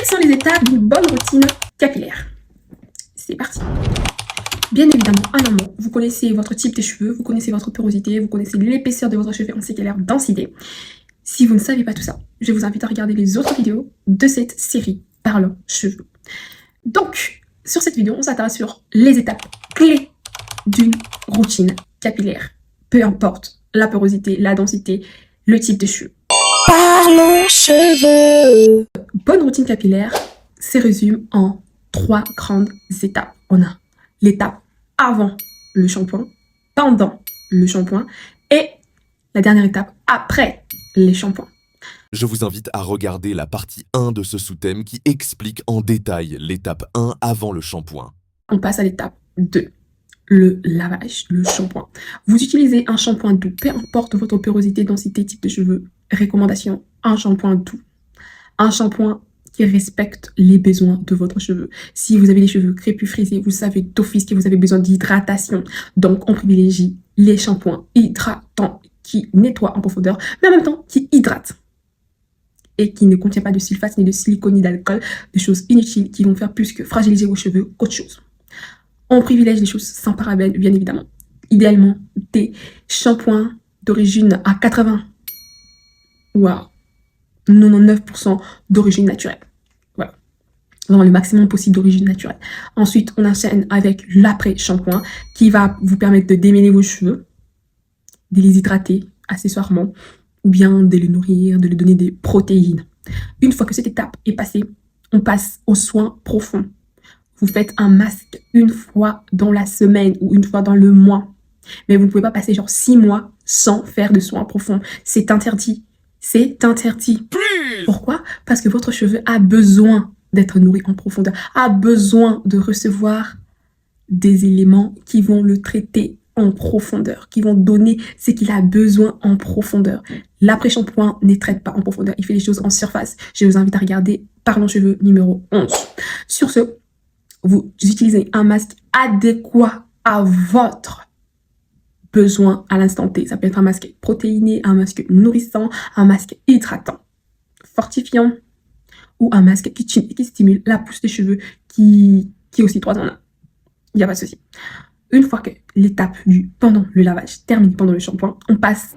Quelles sont les étapes d'une bonne routine capillaire? C'est parti. Bien évidemment, en amont, vous connaissez votre type de cheveux, vous connaissez votre porosité, vous connaissez l'épaisseur de votre cheveu ainsi que leur densité. Si vous ne savez pas tout ça, je vous invite à regarder les autres vidéos de cette série parlant cheveux. Donc, sur cette vidéo, on s'intéresse sur les étapes clés d'une routine capillaire. Peu importe la porosité, la densité, le type de cheveux. Parlons cheveux. Bonne routine capillaire se résume en 3 grandes étapes. On a l'étape avant le shampoing, pendant le shampoing et la dernière étape après les shampoings. Je vous invite à regarder la partie 1 de ce sous-thème qui explique en détail l'étape 1 avant le shampoing. On passe à l'étape 2, le lavage, le shampoing. Vous utilisez un shampoing doux, peu importe votre porosité, densité, type de cheveux. Recommandation, un shampoing doux. Un shampoing qui respecte les besoins de votre cheveu. Si vous avez des cheveux crépus frisés, vous savez d'office que vous avez besoin d'hydratation. Donc, on privilégie les shampoings hydratants qui nettoient en profondeur, mais en même temps qui hydratent. Et qui ne contient pas de sulfate, ni de silicone, ni d'alcool, des choses inutiles qui vont faire plus que fragiliser vos cheveux qu'autre chose. On privilège les choses sans parabènes, bien évidemment. Idéalement, des shampoings d'origine à 80 ou à 99% d'origine naturelle. Voilà. Vraiment le maximum possible d'origine naturelle. Ensuite, on enchaîne avec l'après-shampoing qui va vous permettre de démêler vos cheveux, de les hydrater accessoirement, ou bien de les nourrir, de leur donner des protéines. Une fois que cette étape est passée, on passe aux soins profonds. Vous faites un masque une fois dans la semaine ou une fois dans le mois. Mais vous ne pouvez pas passer genre 6 mois sans faire de soins profonds. C'est interdit. C'est interdit. Pourquoi? Parce que votre cheveu a besoin d'être nourri en profondeur, a besoin de recevoir des éléments qui vont le traiter en profondeur, qui vont donner ce qu'il a besoin en profondeur. L'après-shampoing ne traite pas en profondeur, il fait les choses en surface. Je vous invite à regarder Parlons cheveux numéro 11. Sur ce, vous utilisez un masque adéquat à votre besoin à l'instant T. Ça peut être un masque protéiné, un masque nourrissant, un masque hydratant, fortifiant ou un masque qui stimule la pousse des cheveux qui est aussi 3 en 1. Il n'y a pas de souci. Une fois que l'étape du pendant le lavage termine pendant le shampoing, on passe